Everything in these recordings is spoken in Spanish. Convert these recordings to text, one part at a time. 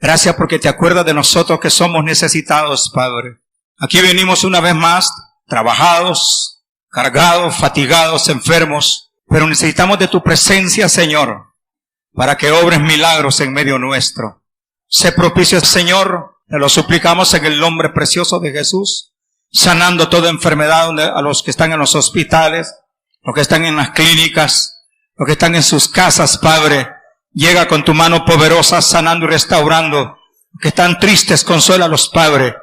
Gracias porque te acuerdas de nosotros que somos necesitados, Padre. Aquí venimos una vez más, trabajados, cargados, fatigados, enfermos, pero necesitamos de tu presencia, Señor, para que obres milagros en medio nuestro. Sé propicio, Señor, te lo suplicamos en el nombre precioso de Jesús, sanando toda enfermedad a los que están en los hospitales, los que están en las clínicas, los que están en sus casas, Padre. Llega con tu mano poderosa, sanando y restaurando. Los que están tristes, consúelalos, Padre.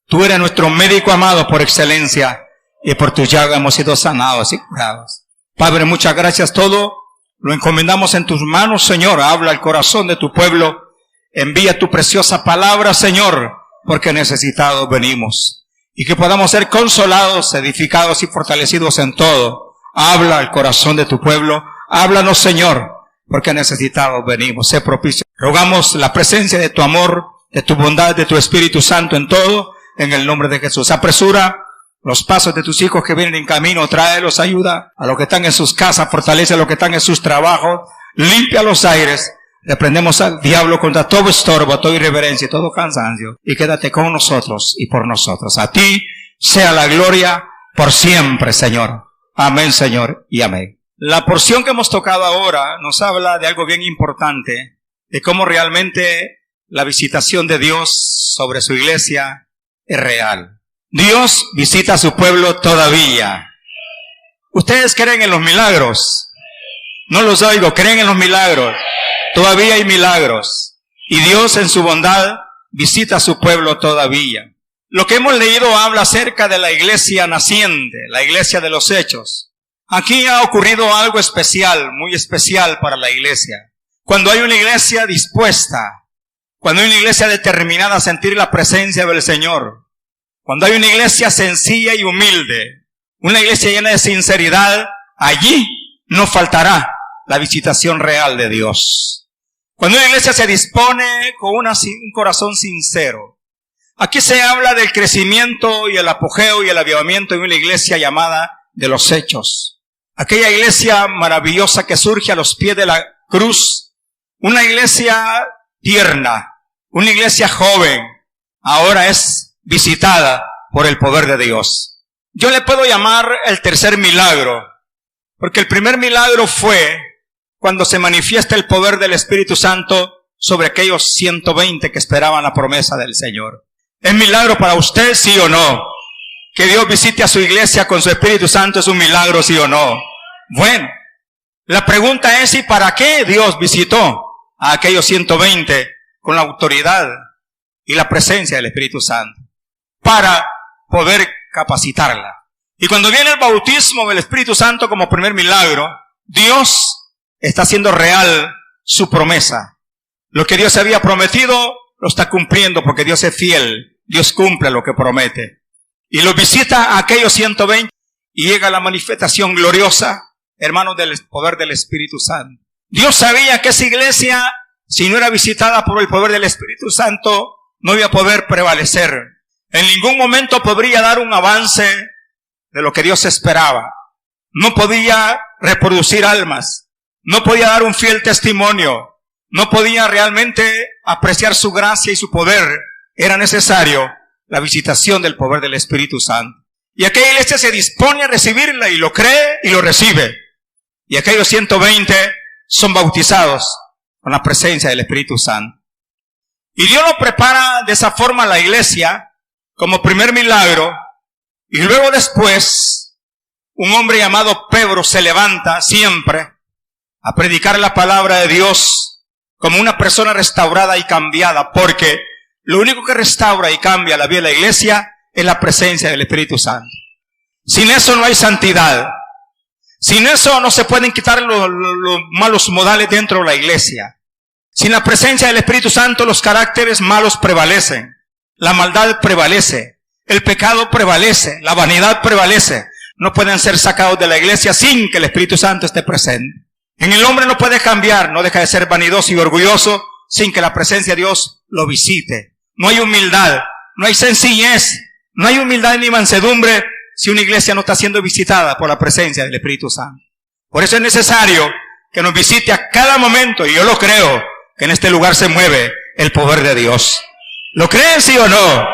Tú eres nuestro médico amado por excelencia, y por tu llaga hemos sido sanados y curados. Padre, muchas gracias. Todo lo encomendamos en tus manos, Señor. Habla al corazón de tu pueblo. Envía tu preciosa palabra, Señor, porque necesitados venimos. Y que podamos ser consolados, edificados y fortalecidos en todo. Habla al corazón de tu pueblo. Háblanos, Señor, porque necesitados venimos. Sé propicio. Rogamos la presencia de tu amor, de tu bondad, de tu Espíritu Santo en todo, en el nombre de Jesús. Apresura los pasos de tus hijos que vienen en camino. Tráelos, ayuda a los que están en sus casas. Fortalece a los que están en sus trabajos. Limpia los aires. Reprendemos al diablo contra todo estorbo, toda irreverencia y todo cansancio. Y quédate con nosotros y por nosotros. A ti sea la gloria por siempre, Señor. Amén, Señor, y amén. La porción que hemos tocado ahora nos habla de algo bien importante, de cómo realmente la visitación de Dios sobre su iglesia es real. Dios visita a su pueblo todavía. ¿Ustedes creen en los milagros? No los oigo. ¿Creen en los milagros? Todavía hay milagros. Y Dios en su bondad visita a su pueblo todavía. Lo que hemos leído habla acerca de la iglesia naciente, la iglesia de los hechos. Aquí ha ocurrido algo especial, muy especial para la iglesia. Cuando hay una iglesia dispuesta, cuando hay una iglesia determinada a sentir la presencia del Señor, cuando hay una iglesia sencilla y humilde, una iglesia llena de sinceridad, allí no faltará la visitación real de Dios. Cuando una iglesia se dispone con un corazón sincero. Aquí se habla del crecimiento y el apogeo y el avivamiento de una iglesia llamada de los hechos. Aquella iglesia maravillosa que surge a los pies de la cruz. Una iglesia tierna, una iglesia joven, ahora es visitada por el poder de Dios. Yo le puedo llamar el tercer milagro, porque el primer milagro fue cuando se manifiesta el poder del Espíritu Santo sobre aquellos 120 que esperaban la promesa del Señor. ¿Es milagro para usted, sí o no? Que Dios visite a su iglesia con su Espíritu Santo, ¿es un milagro, sí o no? Bueno, la pregunta es, ¿y para qué Dios visitó a aquellos 120 con la autoridad y la presencia del Espíritu Santo? Para poder capacitarla. Y cuando viene el bautismo del Espíritu Santo como primer milagro, Dios está haciendo real su promesa. Lo que Dios había prometido lo está cumpliendo, porque Dios es fiel. Dios cumple lo que promete. Y lo visita a aquellos 120 y llega la manifestación gloriosa, hermanos, del poder del Espíritu Santo. Dios sabía que esa iglesia, si no era visitada por el poder del Espíritu Santo, no iba a poder prevalecer. En ningún momento podría dar un avance de lo que Dios esperaba. No podía reproducir almas. No podía dar un fiel testimonio. No podía realmente apreciar su gracia y su poder. Era necesario la visitación del poder del Espíritu Santo. Y aquella iglesia se dispone a recibirla y lo cree y lo recibe. Y aquellos 120 son bautizados con la presencia del Espíritu Santo. Y Dios lo prepara de esa forma a la iglesia como primer milagro. Y luego después, un hombre llamado Pedro se levanta siempre a predicar la palabra de Dios como una persona restaurada y cambiada, porque lo único que restaura y cambia la vida de la iglesia es la presencia del Espíritu Santo. Sin eso no hay santidad. Sin eso no se pueden quitar los malos modales dentro de la iglesia. Sin la presencia del Espíritu Santo los caracteres malos prevalecen. La maldad prevalece. El pecado prevalece. La vanidad prevalece. No pueden ser sacados de la iglesia sin que el Espíritu Santo esté presente. En el hombre no puede cambiar, no deja de ser vanidoso y orgulloso sin que la presencia de Dios lo visite. No hay humildad, no hay sencillez, no hay humildad ni mansedumbre si una iglesia no está siendo visitada por la presencia del Espíritu Santo. Por eso es necesario que nos visite a cada momento, y yo lo creo, que en este lugar se mueve el poder de Dios. ¿Lo creen, sí o no?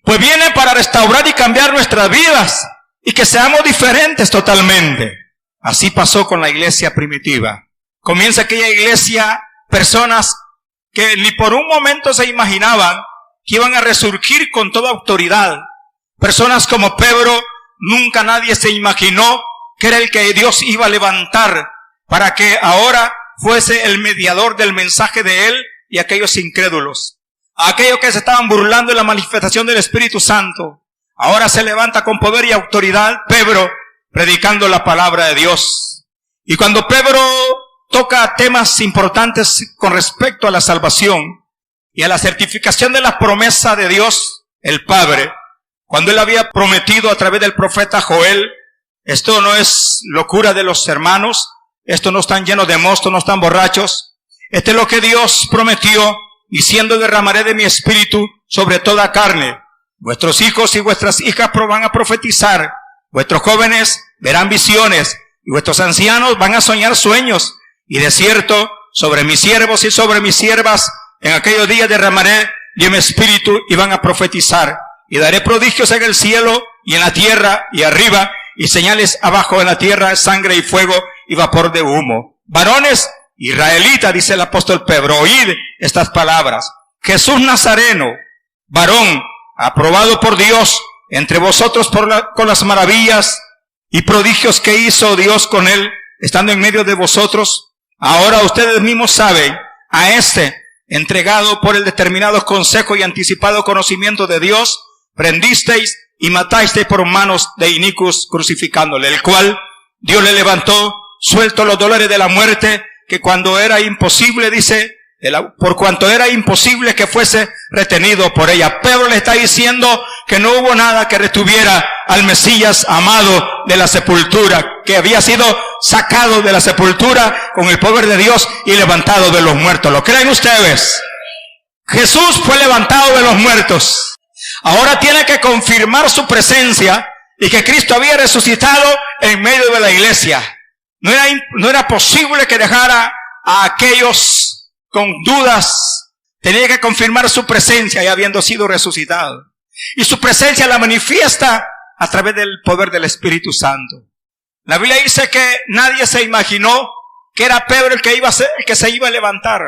Pues viene para restaurar y cambiar nuestras vidas y que seamos diferentes totalmente. Así pasó con la iglesia primitiva. Comienza aquella iglesia, personas que ni por un momento se imaginaban que iban a resurgir con toda autoridad. Personas como Pedro, nunca nadie se imaginó que era el que Dios iba a levantar para que ahora fuese el mediador del mensaje de Él y aquellos incrédulos. Aquellos que se estaban burlando de la manifestación del Espíritu Santo. Ahora se levanta con poder y autoridad Pedro, predicando la palabra de Dios. Y cuando Pedro toca temas importantes con respecto a la salvación y a la certificación de la promesa de Dios, el Padre, cuando Él había prometido a través del profeta Joel, esto no es locura de los hermanos, esto no están llenos de mosto, no están borrachos, esto es lo que Dios prometió, diciendo: derramaré de mi espíritu sobre toda carne. Vuestros hijos y vuestras hijas van a profetizar, vuestros jóvenes verán visiones, y vuestros ancianos van a soñar sueños. Y de cierto, sobre mis siervos y sobre mis siervas, en aquellos días derramaré de mi espíritu y van a profetizar. Y daré prodigios en el cielo y en la tierra y arriba, y señales abajo en la tierra, sangre y fuego y vapor de humo. Varones israelitas, dice el apóstol Pedro, oíd estas palabras. Jesús Nazareno, varón aprobado por Dios entre vosotros con las maravillas y prodigios que hizo Dios con él, estando en medio de vosotros. Ahora ustedes mismos saben, a este, entregado por el determinado consejo y anticipado conocimiento de Dios, prendisteis y matasteis por manos de inicuos, crucificándole, el cual Dios le levantó, suelto los dolores de la muerte, que cuando era imposible, dice, por cuanto era imposible que fuese retenido por ella. Pedro le está diciendo que no hubo nada que retuviera al Mesías amado de la sepultura, que había sido sacado de la sepultura con el poder de Dios y levantado de los muertos. ¿Lo creen ustedes? Jesús fue levantado de los muertos. Ahora tiene que confirmar su presencia y que Cristo había resucitado en medio de la iglesia. No era posible que dejara a aquellos con dudas. Tenía que confirmar su presencia y habiendo sido resucitado. Y su presencia la manifiesta a través del poder del Espíritu Santo. La Biblia dice que nadie se imaginó que era Pedro el que se iba a levantar.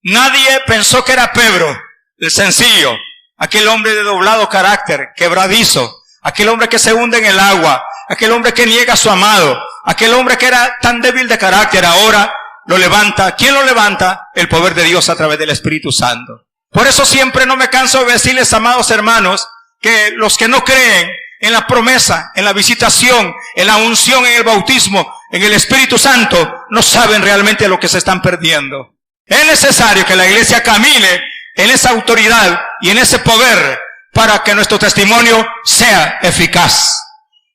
Nadie pensó que era Pedro, el sencillo, aquel hombre de doblado carácter, quebradizo, aquel hombre que se hunde en el agua, aquel hombre que niega a su amado, aquel hombre que era tan débil de carácter. Ahora lo levanta. ¿Quién lo levanta? El poder de Dios a través del Espíritu Santo. Por eso siempre no me canso de decirles, amados hermanos, que los que no creen en la promesa, en la visitación, en la unción, en el bautismo, en el Espíritu Santo, no saben realmente lo que se están perdiendo. Es necesario que la iglesia camine en esa autoridad y en ese poder para que nuestro testimonio sea eficaz.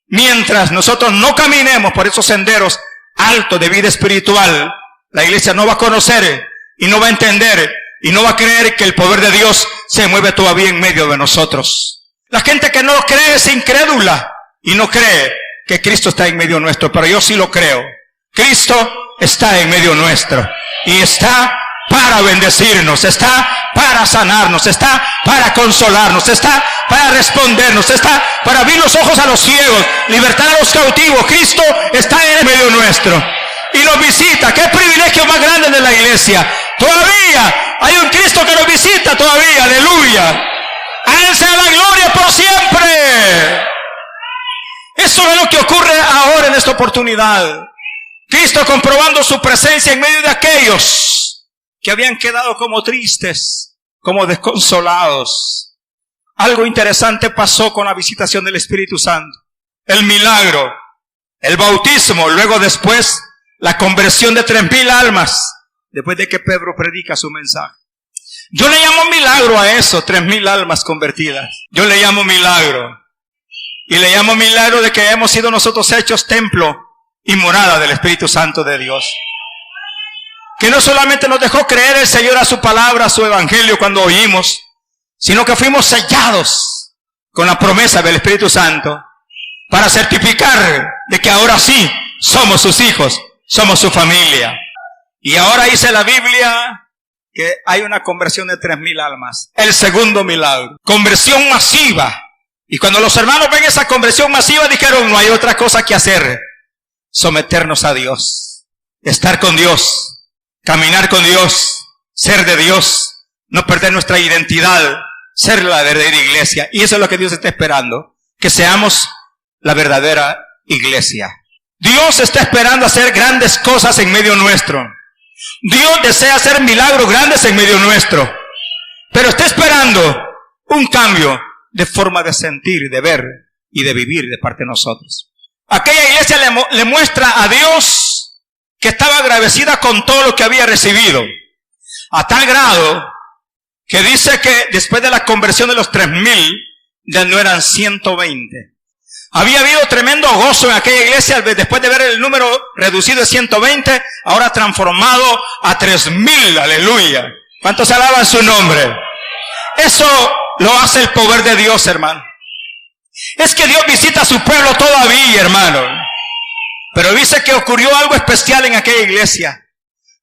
Mientras nosotros no caminemos por esos senderos altos de vida espiritual, la iglesia no va a conocer y no va a entender y no va a creer que el poder de Dios se mueve todavía en medio de nosotros. La gente que no lo cree es incrédula y no cree que Cristo está en medio nuestro, pero yo sí lo creo. Cristo está en medio nuestro y está para bendecirnos, está para sanarnos, está para consolarnos, está para respondernos, está para abrir los ojos a los ciegos, libertar a los cautivos. Cristo está en medio nuestro y nos visita. ¡Qué privilegio más grande de la iglesia! Todavía hay un Cristo que nos visita todavía. ¡Aleluya! ¡A Él sea la gloria por siempre! Eso es lo que ocurre ahora en esta oportunidad. Cristo comprobando su presencia en medio de aquellos que habían quedado como tristes, como desconsolados. Algo interesante pasó con la visitación del Espíritu Santo. El milagro, el bautismo, luego después la conversión de 3,000 almas, después de que Pedro predica su mensaje. Yo le llamo milagro a eso, 3,000 almas convertidas. Yo le llamo milagro. Y le llamo milagro de que hemos sido nosotros hechos templo y morada del Espíritu Santo de Dios. Que no solamente nos dejó creer el Señor a su palabra, a su evangelio cuando oímos, sino que fuimos sellados con la promesa del Espíritu Santo para certificar de que ahora sí somos sus hijos, somos su familia. Y ahora dice la Biblia que hay una conversión de 3,000 almas. El segundo milagro, conversión masiva. Y cuando los hermanos ven esa conversión masiva, dijeron, no hay otra cosa que hacer. Someternos a Dios, estar con Dios, caminar con Dios, ser de Dios, no perder nuestra identidad, ser la verdadera iglesia. Y eso es lo que Dios está esperando, que seamos la verdadera iglesia. Dios está esperando hacer grandes cosas en medio nuestro. Dios desea hacer milagros grandes en medio nuestro, pero está esperando un cambio de forma de sentir, de ver y de vivir de parte de nosotros. Aquella iglesia le muestra a Dios que estaba agradecida con todo lo que había recibido, a tal grado que dice que después de la conversión de los 3,000, ya no eran 120. Había habido tremendo gozo en aquella iglesia después de ver el número reducido de 120, ahora transformado a 3,000, aleluya. ¿Cuántos alaban su nombre? Eso lo hace el poder de Dios, hermano. Es que Dios visita a su pueblo todavía, hermano. Pero dice que ocurrió algo especial en aquella iglesia.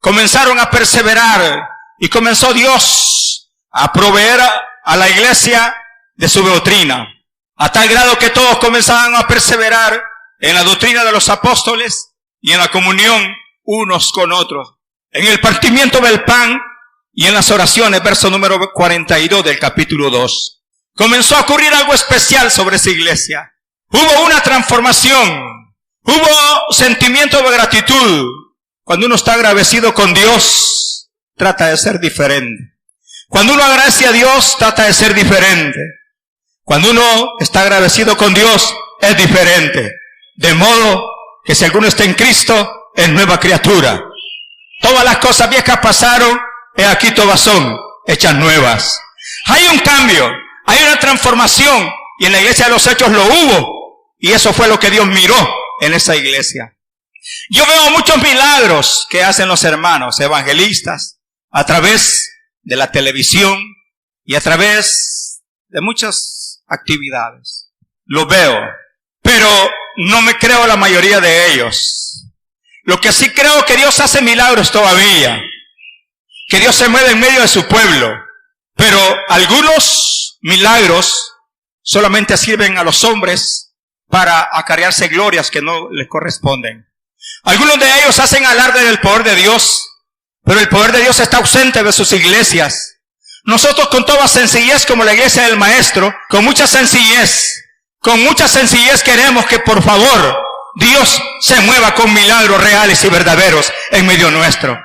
Comenzaron a perseverar y comenzó Dios a proveer a la iglesia de su doctrina. A tal grado que todos comenzaban a perseverar en la doctrina de los apóstoles y en la comunión unos con otros, en el partimiento del pan y en las oraciones, verso número 42 del capítulo 2. Comenzó a ocurrir algo especial sobre esa iglesia. Hubo una transformación, hubo sentimiento de gratitud. Cuando uno está agradecido con Dios, trata de ser diferente. Cuando uno agradece a Dios, trata de ser diferente. Cuando uno está agradecido con Dios, es diferente. De modo que si alguno está en Cristo, es nueva criatura. Todas las cosas viejas pasaron, y aquí todas son hechas nuevas. Hay un cambio, hay una transformación, y en la iglesia de los hechos lo hubo. Y eso fue lo que Dios miró en esa iglesia. Yo veo muchos milagros que hacen los hermanos evangelistas a través de la televisión y a través de muchas actividades. Lo veo, pero no me creo la mayoría de ellos. Lo que sí creo que Dios hace milagros todavía, que Dios se mueve en medio de su pueblo, pero algunos milagros solamente sirven a los hombres para acarrearse glorias que no les corresponden. Algunos de ellos hacen alarde del poder de Dios, pero el poder de Dios está ausente de sus iglesias. Nosotros con toda sencillez, como la iglesia del Maestro, con mucha sencillez queremos que por favor Dios se mueva con milagros reales y verdaderos en medio nuestro.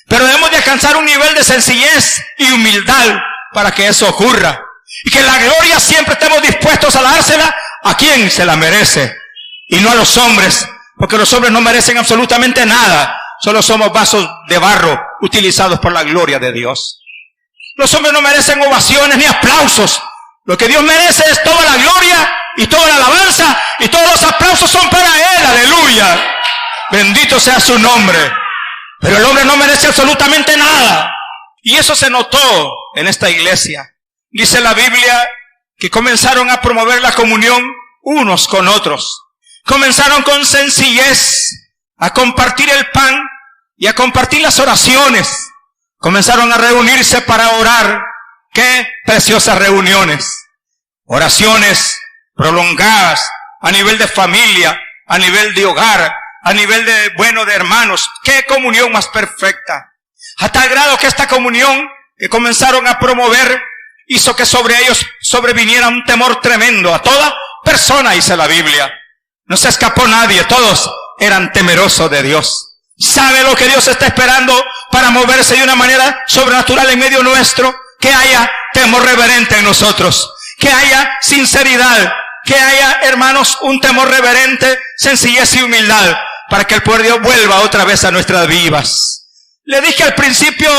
Pero debemos de alcanzar un nivel de sencillez y humildad para que eso ocurra. Y que la gloria siempre estemos dispuestos a dársela a quien se la merece. Y no a los hombres, porque los hombres no merecen absolutamente nada. Solo somos vasos de barro utilizados por la gloria de Dios. Los hombres no merecen ovaciones ni aplausos. Lo que Dios merece es toda la gloria y toda la alabanza, y todos los aplausos son para Él, aleluya. Bendito sea su nombre. Pero el hombre no merece absolutamente nada. Y eso se notó en esta iglesia. Dice la Biblia que comenzaron a promover la comunión unos con otros. Comenzaron con sencillez a compartir el pan y a compartir las oraciones. Comenzaron a reunirse para orar. ¡Qué preciosas reuniones! Oraciones prolongadas a nivel de familia, a nivel de hogar, a nivel de hermanos. ¡Qué comunión más perfecta! A tal grado que esta comunión que comenzaron a promover hizo que sobre ellos sobreviniera un temor tremendo a toda persona, dice la Biblia. No se escapó nadie, todos eran temerosos de Dios. ¿Sabe lo que Dios está esperando para moverse de una manera sobrenatural en medio nuestro? Que haya temor reverente en nosotros, que haya sinceridad, que haya, hermanos, un temor reverente, sencillez y humildad, para que el poder de Dios vuelva otra vez a nuestras vidas. Le dije al principio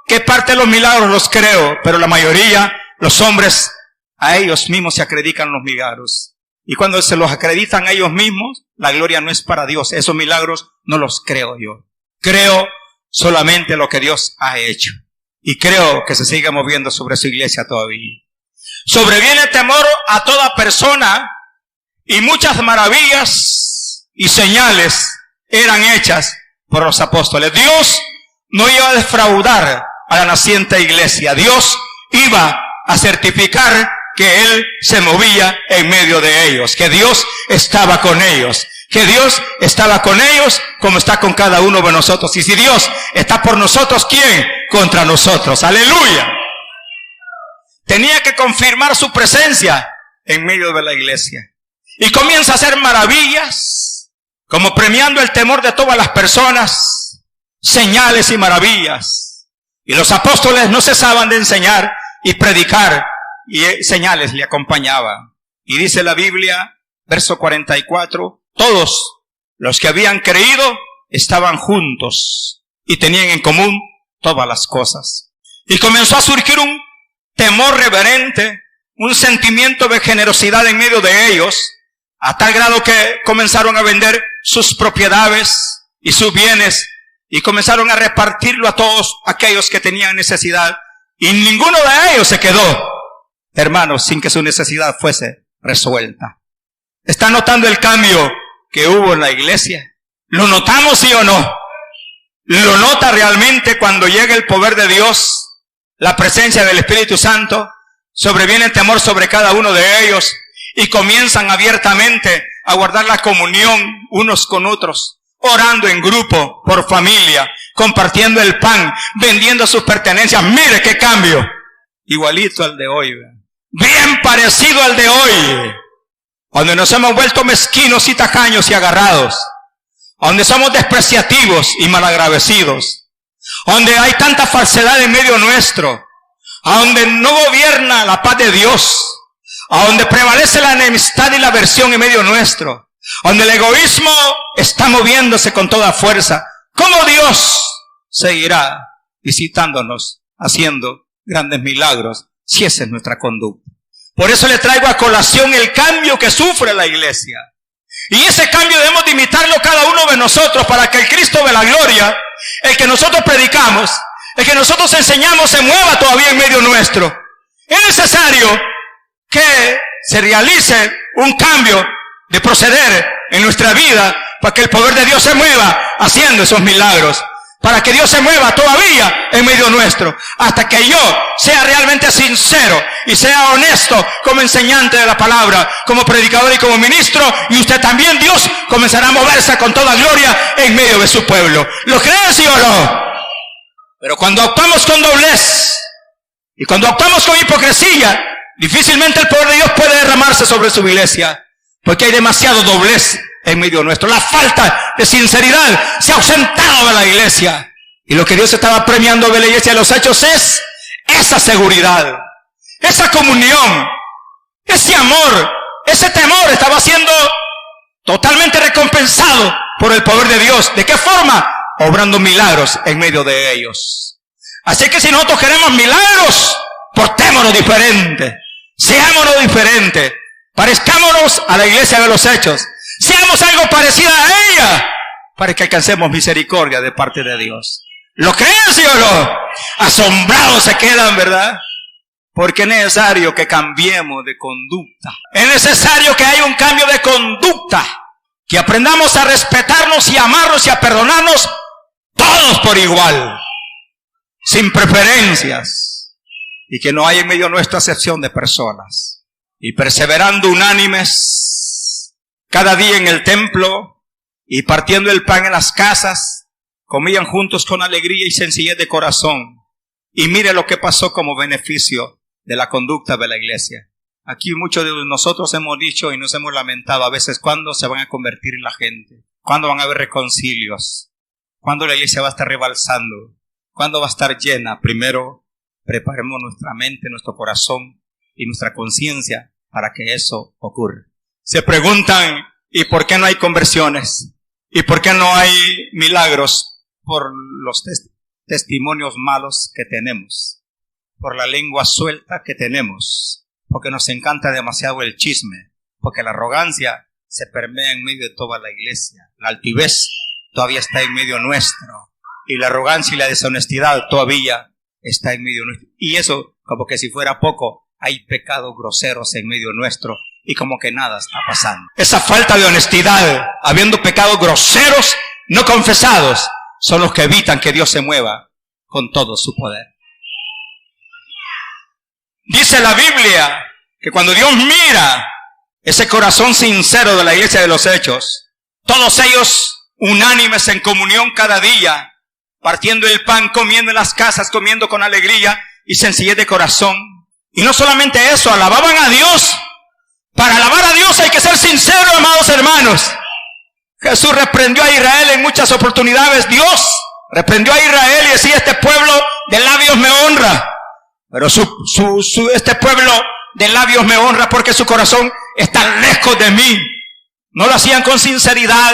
que parte de los milagros los creo, pero la mayoría, los hombres, a ellos mismos se acreditan los milagros. Y cuando se los acreditan a ellos mismos, la gloria no es para Dios. Esos milagros no los creo yo. Creo solamente lo que Dios ha hecho. Y creo que se sigue moviendo sobre su iglesia todavía. Sobreviene temor a toda persona, y muchas maravillas y señales eran hechas por los apóstoles. Dios no iba a defraudar a la naciente iglesia. Dios iba a certificar que Él se movía en medio de ellos, que Dios estaba con ellos, que Dios estaba con ellos como está con cada uno de nosotros. Y si Dios está por nosotros, ¿quién contra nosotros? ¡Aleluya! Tenía que confirmar su presencia en medio de la iglesia. Y comienza a hacer maravillas, como premiando el temor de todas las personas, señales y maravillas. Y los apóstoles no cesaban de enseñar y predicar, y señales le acompañaban. Y dice la Biblia, verso 44, todos los que habían creído estaban juntos y tenían en común todas las cosas. Y comenzó a surgir un temor reverente, un sentimiento de generosidad en medio de ellos, a tal grado que comenzaron a vender sus propiedades y sus bienes y comenzaron a repartirlo a todos aquellos que tenían necesidad, y ninguno de ellos se quedó, hermanos, sin que su necesidad fuese resuelta. ¿Está notando el cambio que hubo en la iglesia? ¿Lo notamos, sí o no? ¿Lo nota realmente cuando llega el poder de Dios, la presencia del Espíritu Santo? Sobreviene el temor sobre cada uno de ellos y comienzan abiertamente a guardar la comunión unos con otros, orando en grupo, por familia, compartiendo el pan, vendiendo sus pertenencias. Mire qué cambio. Igualito al de hoy, bien parecido al de hoy, donde nos hemos vuelto mezquinos y tacaños y agarrados, donde somos despreciativos y malagradecidos, donde hay tanta falsedad en medio nuestro, a donde no gobierna la paz de Dios, a donde prevalece la enemistad y la aversión en medio nuestro, donde el egoísmo está moviéndose con toda fuerza. ¿Cómo Dios seguirá visitándonos, haciendo grandes milagros, si esa es nuestra conducta? Por eso le traigo a colación el cambio que sufre la iglesia. Y ese cambio debemos de imitarlo cada uno de nosotros, para que el Cristo de la gloria, el que nosotros predicamos, el que nosotros enseñamos, se mueva todavía en medio nuestro. Es necesario que se realice un cambio de proceder en nuestra vida, para que el poder de Dios se mueva haciendo esos milagros, para que Dios se mueva todavía en medio nuestro, hasta que yo sea realmente sincero y sea honesto como enseñante de la palabra, como predicador y como ministro, y usted también, Dios comenzará a moverse con toda gloria en medio de su pueblo. ¿Lo creen, sí o no? Pero cuando actuamos con doblez y cuando actuamos con hipocresía, difícilmente el poder de Dios puede derramarse sobre su iglesia, porque hay demasiado doblez en medio nuestro. La falta de sinceridad se ha ausentado de la iglesia, y lo que Dios estaba premiando de la iglesia de los hechos es esa seguridad, esa comunión, ese amor, ese temor estaba siendo totalmente recompensado por el poder de Dios. ¿De qué forma? Obrando milagros en medio de ellos. Así que si nosotros queremos milagros, portémonos diferente, seámonos diferentes, parezcámonos a la iglesia de los hechos, seamos algo parecida a ella, para que alcancemos misericordia de parte de Dios. ¿Lo creen, sí o no? Asombrados se quedan, ¿verdad? Porque es necesario que cambiemos de conducta. Es necesario que haya un cambio de conducta, que aprendamos a respetarnos y amarnos y a perdonarnos todos por igual, sin preferencias, y que no haya en medio nuestra acepción de personas. Y perseverando unánimes cada día en el templo y partiendo el pan en las casas, comían juntos con alegría y sencillez de corazón. Y mire lo que pasó como beneficio de la conducta de la iglesia. Aquí muchos de nosotros hemos dicho y nos hemos lamentado a veces: ¿cuándo se van a convertir la gente? ¿Cuándo van a haber reconcilios? ¿Cuándo la iglesia va a estar rebalsando? ¿Cuándo va a estar llena? Primero, preparemos nuestra mente, nuestro corazón y nuestra conciencia para que eso ocurra. Se preguntan: ¿y por qué no hay conversiones? ¿Y por qué no hay milagros? Por los testimonios malos que tenemos, por la lengua suelta que tenemos, porque nos encanta demasiado el chisme, porque la arrogancia se permea en medio de toda la iglesia, la altivez todavía está en medio nuestro, y la arrogancia y la deshonestidad todavía está en medio nuestro. Y eso, como que si fuera poco, hay pecados groseros en medio nuestro, y como que nada está pasando. Esa falta de honestidad, habiendo pecados groseros no confesados, son los que evitan que Dios se mueva con todo su poder. Dice la Biblia que cuando Dios mira ese corazón sincero de la iglesia de los Hechos, todos ellos unánimes en comunión cada día, partiendo el pan, comiendo en las casas, comiendo con alegría y sencillez de corazón. Y no solamente eso, alababan a Dios. Para alabar a Dios hay que ser sincero, amados hermanos. Jesús reprendió a Israel en muchas oportunidades. Dios reprendió a Israel y decía: este pueblo de labios me honra, pero este pueblo de labios me honra porque su corazón está lejos de mí. No lo hacían con sinceridad.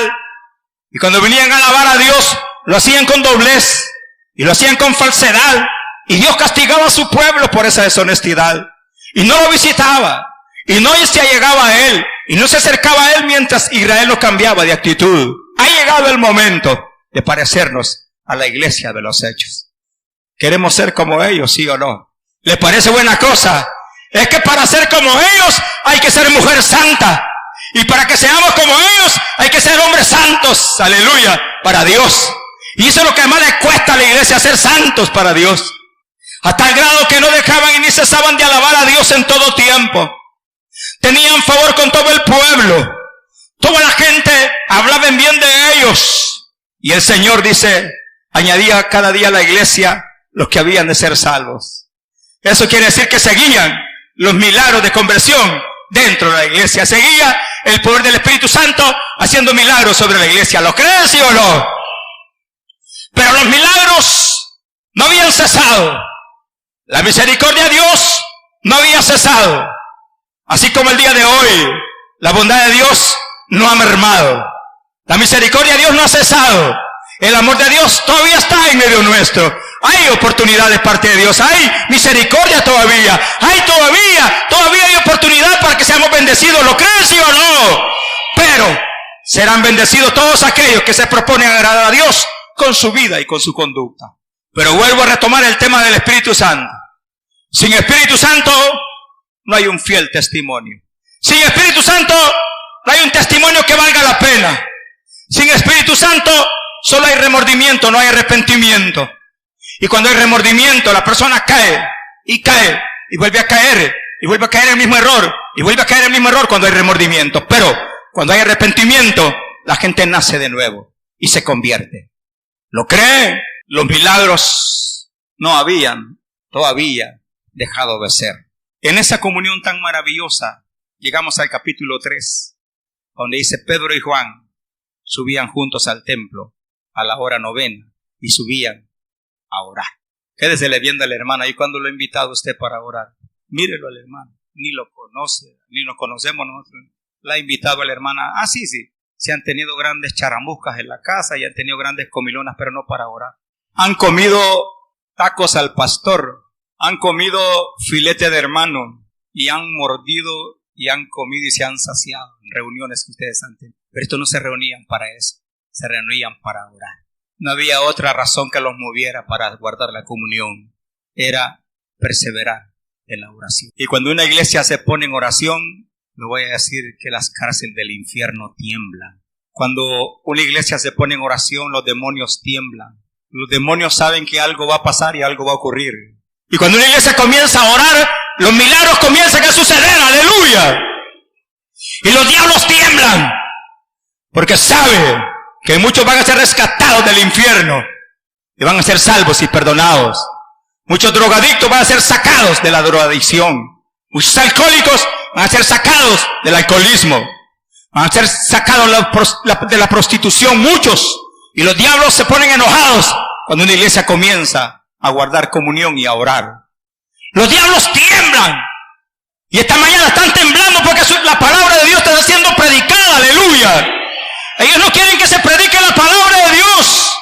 Y cuando venían a alabar a Dios, lo hacían con doblez y lo hacían con falsedad. Y Dios castigaba a su pueblo por esa deshonestidad. Y no lo visitaba. Y no se allegaba a él. Y no se acercaba a él mientras Israel no cambiaba de actitud. Ha llegado el momento de parecernos a la iglesia de los Hechos. ¿Queremos ser como ellos, sí o no? ¿Les parece buena cosa? Es que para ser como ellos hay que ser mujer santa. Y para que seamos como ellos hay que ser hombres santos. Aleluya, para Dios. Y eso es lo que más le cuesta a la iglesia, ser santos para Dios. A tal grado que no dejaban y ni cesaban de alabar a Dios en todo tiempo. Tenían favor con todo el pueblo. Toda la gente hablaba en bien de ellos. Y el Señor, dice, añadía cada día a la iglesia los que habían de ser salvos. Eso quiere decir que seguían los milagros de conversión dentro de la iglesia. Seguía el poder del Espíritu Santo haciendo milagros sobre la iglesia. ¿Lo creen, sí o no? Pero los milagros no habían cesado. La misericordia de Dios no había cesado. Así como el día de hoy, la bondad de Dios no ha mermado. La misericordia de Dios no ha cesado. El amor de Dios todavía está en medio nuestro. Hay oportunidad de parte de Dios. Hay misericordia todavía. Todavía hay oportunidad para que seamos bendecidos. ¿Lo creen, sí o no? Pero serán bendecidos todos aquellos que se proponen agradar a Dios con su vida y con su conducta. Pero vuelvo a retomar el tema del Espíritu Santo. Sin Espíritu Santo no hay un fiel testimonio. Sin Espíritu Santo no hay un testimonio que valga la pena. Sin Espíritu Santo solo hay remordimiento, no hay arrepentimiento. Y cuando hay remordimiento, la persona cae y vuelve a caer y vuelve a caer en el mismo error y vuelve a caer en el mismo error cuando hay remordimiento. Pero cuando hay arrepentimiento, la gente nace de nuevo y se convierte. ¿Lo creen? Los milagros no habían todavía dejado de ser. En esa comunión tan maravillosa, llegamos al capítulo 3, donde dice: Pedro y Juan subían juntos al templo a la hora 9 y subían a orar. Quédese viendo al hermano ahí cuando lo ha invitado usted para orar. Mírelo al hermano, ni lo conoce, ni nos conocemos nosotros. La ha invitado a la hermana. Sí. Se han tenido grandes charamuscas en la casa y han tenido grandes comilonas, pero no para orar. Han comido tacos al pastor, han comido filete de hermano y han mordido y han comido y se han saciado en reuniones que ustedes han tenido. Pero estos no se reunían para eso, se reunían para orar. No había otra razón que los moviera para guardar la comunión. Era perseverar en la oración. Y cuando una iglesia se pone en oración, le voy a decir que las cárceles del infierno tiemblan. Cuando una iglesia se pone en oración, los demonios tiemblan. Los demonios saben que algo va a pasar y algo va a ocurrir. Y cuando una iglesia comienza a orar, los milagros comienzan a suceder. ¡Aleluya! Y los diablos tiemblan, porque saben que muchos van a ser rescatados del infierno y van a ser salvos y perdonados. Muchos drogadictos van a ser sacados de la drogadicción. Muchos alcohólicos van a ser sacados del alcoholismo. Van a ser sacados de la prostitución, muchos. Y los diablos se ponen enojados cuando una iglesia comienza a guardar comunión y a orar. Los diablos tiemblan. Y esta mañana están temblando porque la palabra de Dios está siendo predicada. ¡Aleluya! Ellos no quieren que se predique la palabra de Dios.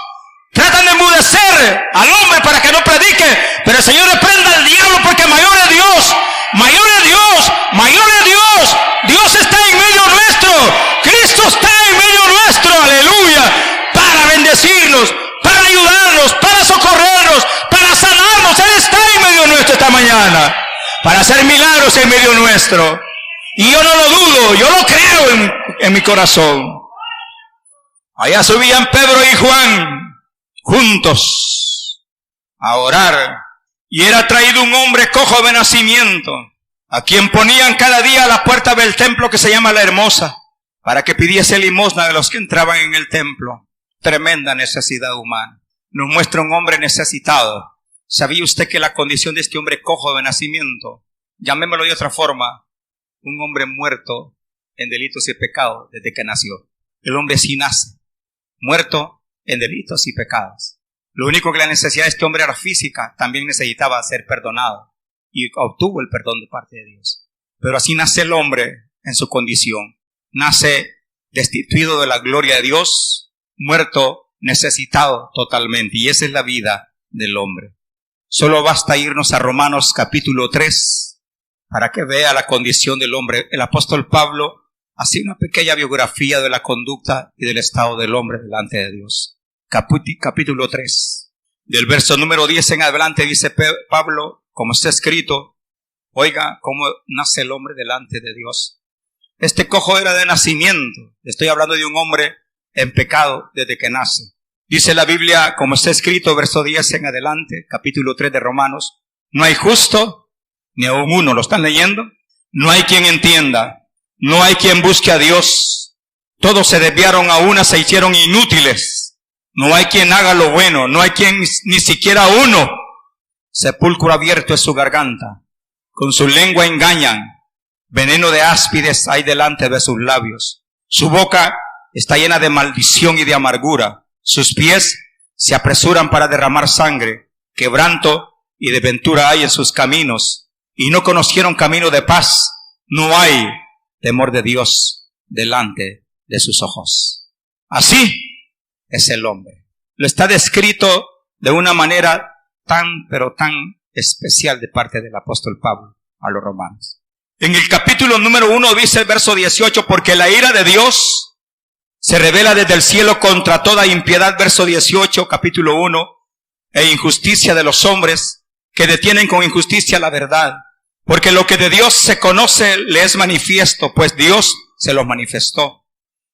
Tratan de enmudecer al hombre para que no predique. Pero el Señor reprenda al diablo porque mayor es Dios. Mayor es Dios. Mayor es Dios. Dios está en medio nuestro. Cristo está en medio nuestro. Aleluya. Para bendecirnos, para ayudarnos, para socorrernos, para sanarnos. Él está en medio nuestro esta mañana. Para hacer milagros en medio nuestro. Y yo no lo dudo. Yo lo creo en mi corazón. Allá subían Pedro y Juan juntos a orar Y era traído un hombre cojo de nacimiento, a quien ponían cada día a la puerta del templo que se llama La Hermosa, para que pidiese limosna de los que entraban en el templo. Tremenda necesidad humana. Nos muestra un hombre necesitado. ¿Sabía usted que la condición de este hombre cojo de nacimiento, llamémoslo de otra forma, un hombre muerto en delitos y pecados desde que nació? El hombre sí nace, muerto en delitos y pecados. Lo único que la necesidad de este hombre era física, también necesitaba ser perdonado y obtuvo el perdón de parte de Dios. Pero así nace el hombre en su condición. Nace destituido de la gloria de Dios, muerto, necesitado totalmente. Y esa es la vida del hombre. Solo basta irnos a Romanos capítulo 3 para que vea la condición del hombre. El apóstol Pablo hace una pequeña biografía de la conducta y del estado del hombre delante de Dios. Capítulo 3, del verso número 10 en adelante, dice Pablo, como está escrito, oiga cómo nace el hombre delante de Dios. Este cojo era de nacimiento. Estoy hablando de un hombre en pecado desde que nace. Dice la Biblia, como está escrito, verso 10 en adelante, capítulo 3 de Romanos, no hay justo, ni aun uno. ¿Lo están leyendo? No hay quien entienda, no hay quien busque a Dios. Todos se desviaron a una, se hicieron inútiles. No hay quien haga lo bueno, no hay quien ni siquiera uno. Sepulcro abierto es su garganta, con su lengua engañan, veneno de áspides hay delante de sus labios. Su boca está llena de maldición y de amargura. Sus pies se apresuran para derramar sangre. Quebranto y desventura hay en sus caminos, y no conocieron camino de paz. No hay temor de Dios delante de sus ojos. Así es el hombre. Lo está descrito de una manera pero tan especial de parte del apóstol Pablo a los romanos. En el capítulo número 1 dice el verso 18, porque la ira de Dios se revela desde el cielo contra toda impiedad, verso 18, capítulo 1, e injusticia de los hombres que detienen con injusticia la verdad. Porque lo que de Dios se conoce le es manifiesto, pues Dios se los manifestó.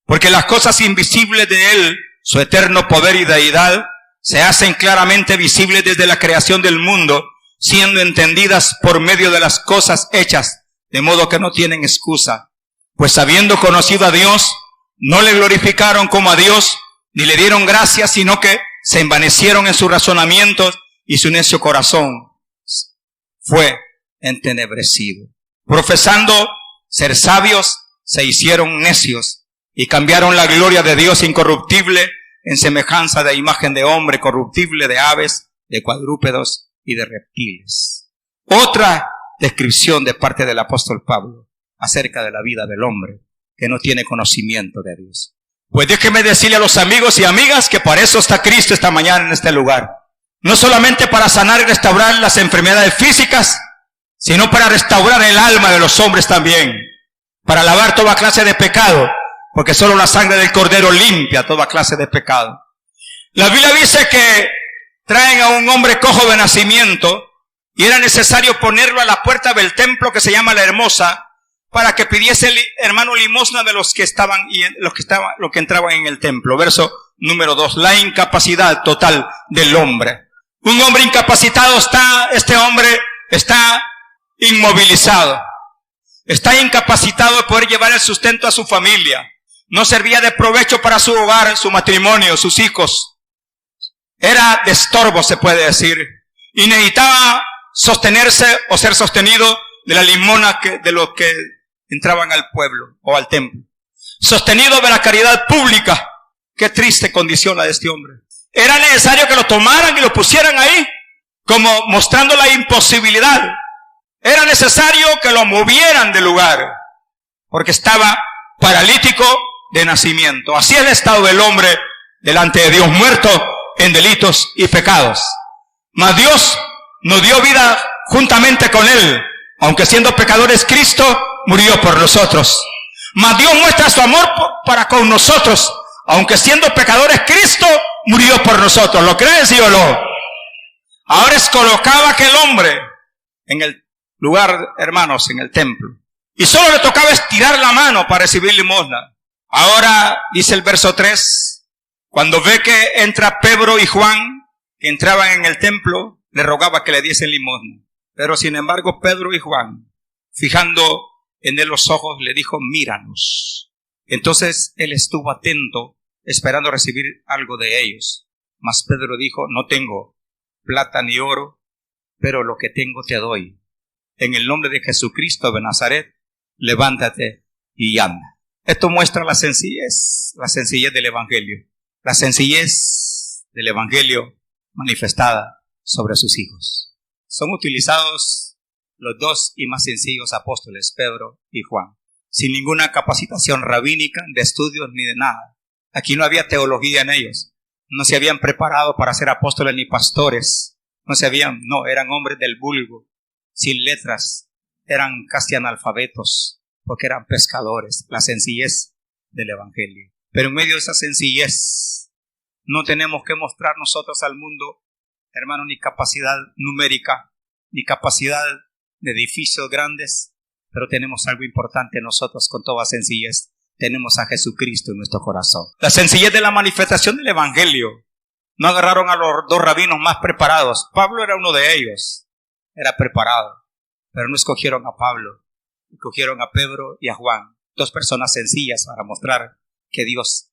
Porque las cosas invisibles de Él, su eterno poder y deidad, se hacen claramente visibles desde la creación del mundo, siendo entendidas por medio de las cosas hechas, de modo que no tienen excusa. Pues habiendo conocido a Dios, no le glorificaron como a Dios, ni le dieron gracias, sino que se envanecieron en sus razonamientos y su necio corazón fue entenebrecido. Profesando ser sabios, se hicieron necios y cambiaron la gloria de Dios incorruptible en semejanza de imagen de hombre corruptible, de aves, de cuadrúpedos y de reptiles. Otra descripción de parte del apóstol Pablo acerca de la vida del hombre que no tiene conocimiento de Dios. Pues déjeme decirle a los amigos y amigas que para eso está Cristo esta mañana en este lugar. No solamente para sanar y restaurar las enfermedades físicas, sino para restaurar el alma de los hombres también, para lavar toda clase de pecado, porque solo la sangre del Cordero limpia toda clase de pecado. La Biblia dice que traen a un hombre cojo de nacimiento y era necesario ponerlo a la puerta del templo que se llama La Hermosa, para que pidiese el hermano limosna de los que entraban en el templo. Verso número 2, la incapacidad total del hombre. Un hombre incapacitado este hombre está inmovilizado. Está incapacitado de poder llevar el sustento a su familia. No servía de provecho para su hogar, su matrimonio, sus hijos. Era de estorbo, se puede decir. Y necesitaba sostenerse o ser sostenido de la limosna de los que entraban al pueblo o al templo. Sostenido de la caridad pública. Qué triste condición la de este hombre. Era necesario que lo tomaran y lo pusieran ahí, como mostrando la imposibilidad. Era necesario que lo movieran del lugar, porque estaba paralítico de nacimiento. Así es el estado del hombre delante de Dios, muerto en delitos y pecados. Mas Dios nos dio vida juntamente con Él. Aunque siendo pecadores, Cristo murió por nosotros. Mas Dios muestra su amor para con nosotros. Aunque siendo pecadores, Cristo murió por nosotros. ¿Lo creen, sí o no? Ahora colocaba aquel hombre en el lugar, hermanos, en el templo. Y solo le tocaba estirar la mano para recibir limosna. Ahora, dice el verso 3, cuando ve que entra Pedro y Juan, que entraban en el templo, le rogaba que le diesen limosna. Pero sin embargo, Pedro y Juan, fijando en él los ojos, le dijo, míranos. Entonces él estuvo atento, esperando recibir algo de ellos. Mas Pedro dijo, no tengo plata ni oro, pero lo que tengo te doy. En el nombre de Jesucristo de Nazaret, levántate y anda. Esto muestra la sencillez del Evangelio. La sencillez del Evangelio manifestada sobre sus hijos. Son utilizados los dos y más sencillos apóstoles, Pedro y Juan, sin ninguna capacitación rabínica, de estudios ni de nada. Aquí no había teología en ellos. No se habían preparado para ser apóstoles ni pastores. Eran hombres del vulgo, sin letras, eran casi analfabetos, porque eran pescadores. La sencillez del Evangelio. Pero en medio de esa sencillez, no tenemos que mostrar nosotros al mundo, hermano, ni capacidad numérica, ni capacidad de edificios grandes, pero tenemos algo importante nosotros con toda sencillez. Tenemos a Jesucristo en nuestro corazón. La sencillez de la manifestación del Evangelio. No agarraron a los dos rabinos más preparados. Pablo era uno de ellos. Era preparado. Pero no escogieron a Pablo. Escogieron a Pedro y a Juan. Dos personas sencillas para mostrar que Dios,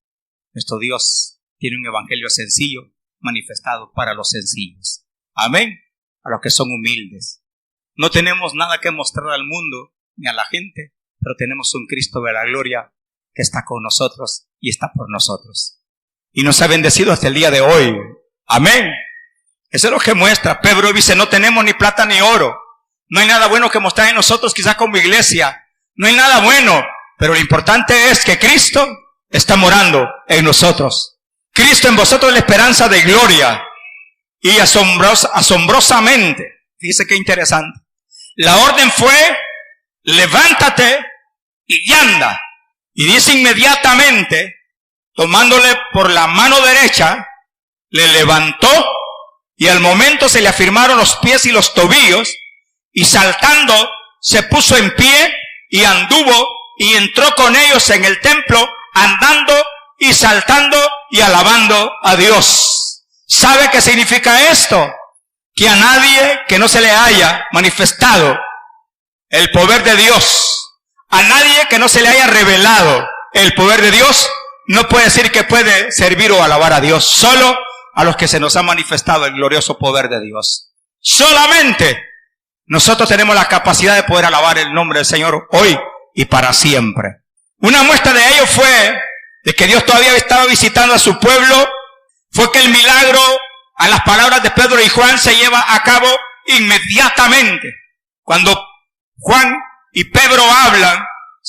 nuestro Dios, tiene un evangelio sencillo manifestado para los sencillos. Amén. A los que son humildes. No tenemos nada que mostrar al mundo ni a la gente, pero tenemos un Cristo de la gloria que está con nosotros y está por nosotros. Y nos ha bendecido hasta el día de hoy. Amén. Eso es lo que muestra. Pedro dice, no tenemos ni plata ni oro. No hay nada bueno que mostrar en nosotros, quizás como iglesia. No hay nada bueno. Pero lo importante es que Cristo está morando en nosotros. Cristo en vosotros, la esperanza de gloria. Y asombrosamente, fíjese qué interesante. La orden fue, levántate y anda. Y dice inmediatamente, tomándole por la mano derecha, le levantó y al momento se le afirmaron los pies y los tobillos y saltando se puso en pie y anduvo y entró con ellos en el templo andando y saltando y alabando a Dios. ¿Sabe qué significa esto? Que a nadie que no se le haya manifestado el poder de Dios, a nadie que no se le haya revelado el poder de Dios, no puede decir que puede servir o alabar a Dios. Solo a los que se nos ha manifestado el glorioso poder de Dios. Solamente nosotros tenemos la capacidad de poder alabar el nombre del Señor hoy y para siempre. Una muestra de ello fue de que Dios todavía estaba visitando a su pueblo. Fue que el milagro, a las palabras de Pedro y Juan, se lleva a cabo inmediatamente. Cuando Juan y Pedro hablan,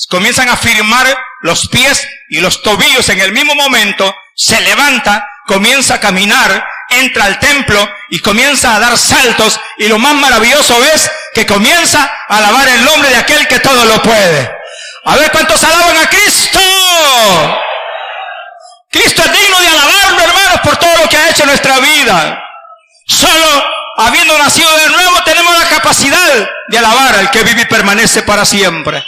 comienzan a firmar los pies y los tobillos en el mismo momento, se levanta, comienza a caminar, entra al templo y comienza a dar saltos, y lo más maravilloso es que comienza a alabar el nombre de aquel que todo lo puede. A ver cuántos alaban a Cristo. Cristo es digno de alabarlo, hermanos, por todo lo que ha hecho en nuestra vida. Solo habiendo nacido de nuevo tenemos la capacidad de alabar al que vive y permanece para siempre.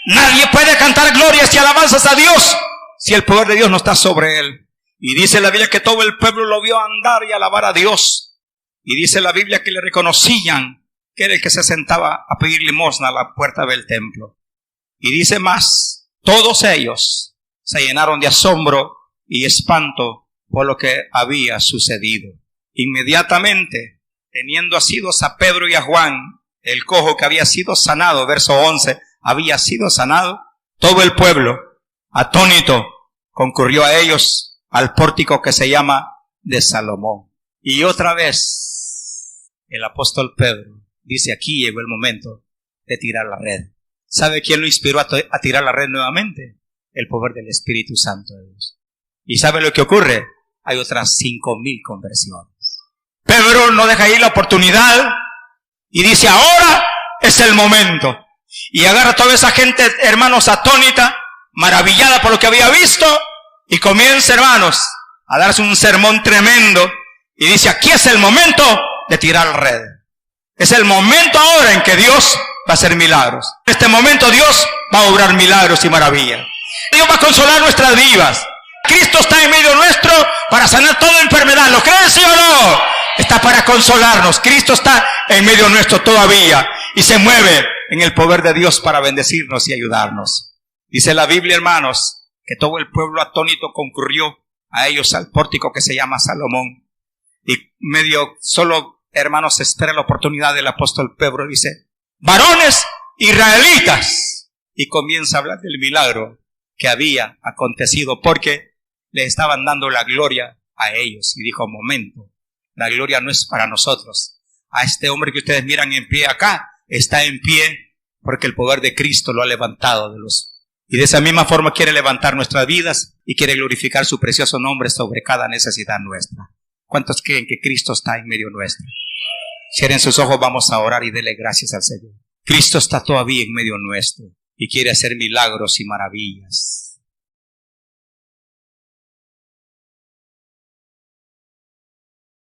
Nadie puede cantar glorias y alabanzas a Dios si el poder de Dios no está sobre él. Y dice la Biblia que todo el pueblo lo vio andar y alabar a Dios. Y dice la Biblia que le reconocían que era el que se sentaba a pedir limosna a la puerta del templo. Y dice más, todos ellos se llenaron de asombro y espanto por lo que había sucedido. Inmediatamente, teniendo asidos a Pedro y a Juan, el cojo que había sido sanado, verso 11, había sido sanado, todo el pueblo, atónito, concurrió a ellos al pórtico que se llama de Salomón. Y otra vez, el apóstol Pedro dice, aquí llegó el momento de tirar la red. ¿Sabe quién lo inspiró a tirar la red nuevamente? El poder del Espíritu Santo de Dios. ¿Y sabe lo que ocurre? Hay otras 5,000 conversiones. Pedro no deja ir la oportunidad y dice, ahora es el momento. Y agarra a toda esa gente, hermanos, atónita, maravillada por lo que había visto, y comienza, hermanos, a darse un sermón tremendo, y dice, aquí es el momento de tirar la red. Es el momento ahora en que Dios va a hacer milagros. En este momento Dios va a obrar milagros y maravillas. Dios va a consolar nuestras vidas. Cristo está en medio nuestro para sanar toda enfermedad. ¿Lo creen, sí o no? está para consolarnos. Cristo está en medio nuestro todavía y se mueve en el poder de Dios para bendecirnos y ayudarnos. Dice la Biblia, hermanos, que todo el pueblo atónito concurrió a ellos al pórtico que se llama Salomón. Y medio solo, hermanos, espera la oportunidad del apóstol Pedro. Dice, varones israelitas. Y comienza a hablar del milagro que había acontecido porque le estaban dando la gloria a ellos. Y dijo, momento, la gloria no es para nosotros. A este hombre que ustedes miran en pie acá, está en pie porque el poder de Cristo lo ha levantado de los... Y de esa misma forma quiere levantar nuestras vidas y quiere glorificar su precioso nombre sobre cada necesidad nuestra. ¿Cuántos creen que Cristo está en medio nuestro? Cierren sus ojos, vamos a orar y denle gracias al Señor. Cristo está todavía en medio nuestro y quiere hacer milagros y maravillas.